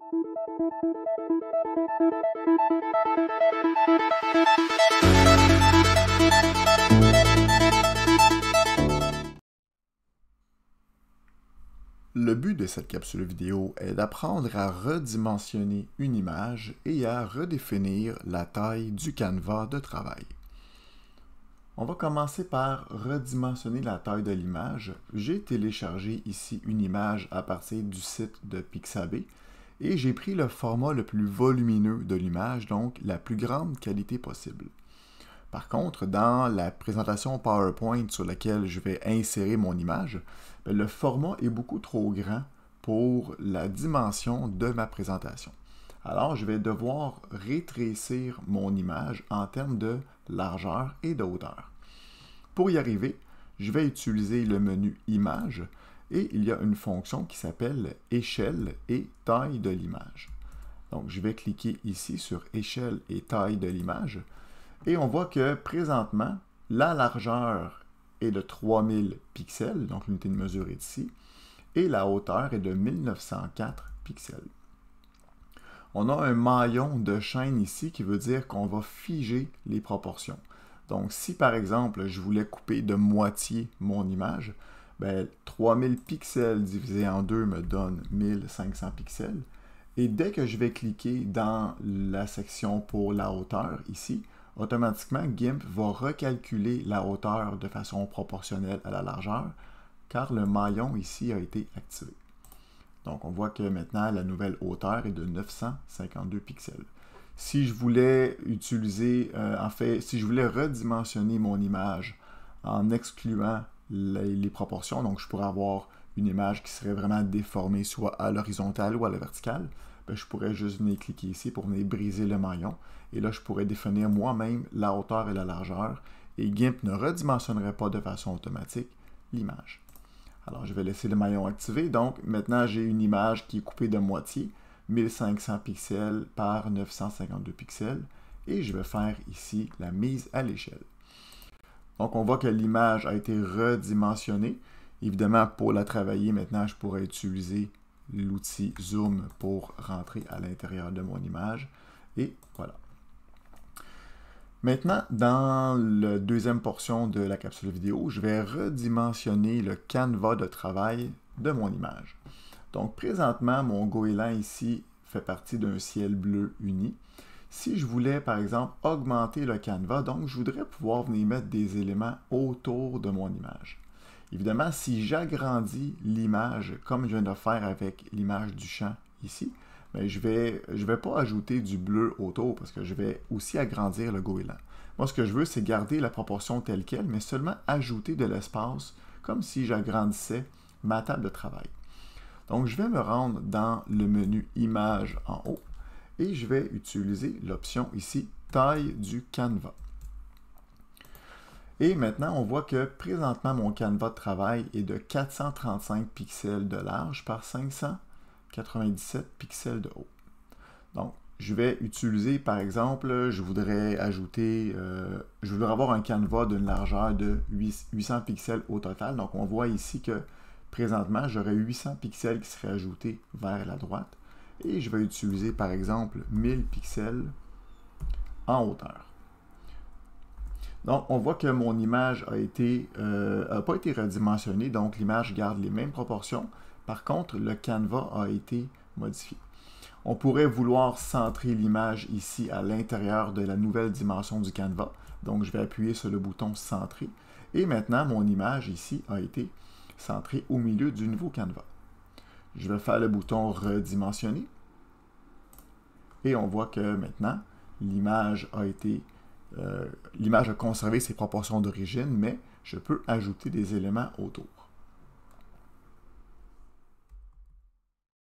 Le but de cette capsule vidéo est d'apprendre à redimensionner une image et à redéfinir la taille du canevas de travail. On va commencer par redimensionner la taille de l'image. J'ai téléchargé ici une image à partir du site de Pixabay et j'ai pris le format le plus volumineux de l'image, donc la plus grande qualité possible. Par contre, dans la présentation PowerPoint sur laquelle je vais insérer mon image, le format est beaucoup trop grand pour la dimension de ma présentation. Alors, je vais devoir rétrécir mon image en termes de largeur et de hauteur. Pour y arriver, je vais utiliser le menu Images et il y a une fonction qui s'appelle Échelle et taille de l'image. Donc, je vais cliquer ici sur Échelle et taille de l'image. Et on voit que présentement, la largeur est de 3000 pixels, donc l'unité de mesure est ici, et la hauteur est de 1904 pixels. On a un maillon de chaîne ici qui veut dire qu'on va figer les proportions. Donc si par exemple je voulais couper de moitié mon image, 3000 pixels divisé en 2 me donne 1500 pixels. Et dès que je vais cliquer dans la section pour la hauteur ici, automatiquement, GIMP va recalculer la hauteur de façon proportionnelle à la largeur, car le maillon ici a été activé. Donc, on voit que maintenant, la nouvelle hauteur est de 952 pixels. Si je voulais utiliser, si je voulais redimensionner mon image en excluant les proportions, donc je pourrais avoir une image qui serait vraiment déformée, soit à l'horizontale ou à la verticale, je pourrais juste venir cliquer ici pour venir briser le maillon. Et là, je pourrais définir moi-même la hauteur et la largeur. Et GIMP ne redimensionnerait pas de façon automatique l'image. Alors, je vais laisser le maillon activé. Donc, maintenant, j'ai une image qui est coupée de moitié, 1500 pixels par 952 pixels. Et je vais faire ici la mise à l'échelle. Donc, on voit que l'image a été redimensionnée. Évidemment, pour la travailler, maintenant, je pourrais utiliser l'outil Zoom pour rentrer à l'intérieur de mon image. Et voilà. Maintenant, dans la deuxième portion de la capsule vidéo, je vais redimensionner le canevas de travail de mon image. Donc, présentement, mon goéland ici fait partie d'un ciel bleu uni. Si je voulais, par exemple, augmenter le canevas, donc je voudrais pouvoir venir mettre des éléments autour de mon image. Évidemment, si j'agrandis l'image, comme je viens de faire avec l'image du champ ici, je vais pas ajouter du bleu autour parce que je vais aussi agrandir le goéland. Moi, ce que je veux, c'est garder la proportion telle qu'elle, mais seulement ajouter de l'espace comme si j'agrandissais ma table de travail. Donc, je vais me rendre dans le menu Images en haut et je vais utiliser l'option ici Taille du canevas. Et maintenant, on voit que présentement, mon canevas de travail est de 435 pixels de large par 597 pixels de haut. Donc, je vais utiliser, par exemple, je voudrais avoir un canevas d'une largeur de 800 pixels au total. Donc, on voit ici que présentement, j'aurais 800 pixels qui seraient ajoutés vers la droite. Et je vais utiliser, par exemple, 1000 pixels en hauteur. Donc, on voit que mon image n'a pas été redimensionnée, donc l'image garde les mêmes proportions. Par contre, le canevas a été modifié. On pourrait vouloir centrer l'image ici à l'intérieur de la nouvelle dimension du canevas. Donc, je vais appuyer sur le bouton Centrer. Et maintenant, mon image ici a été centrée au milieu du nouveau canevas. Je vais faire le bouton Redimensionner. Et on voit que maintenant, l'image a conservé ses proportions d'origine, mais je peux ajouter des éléments autour.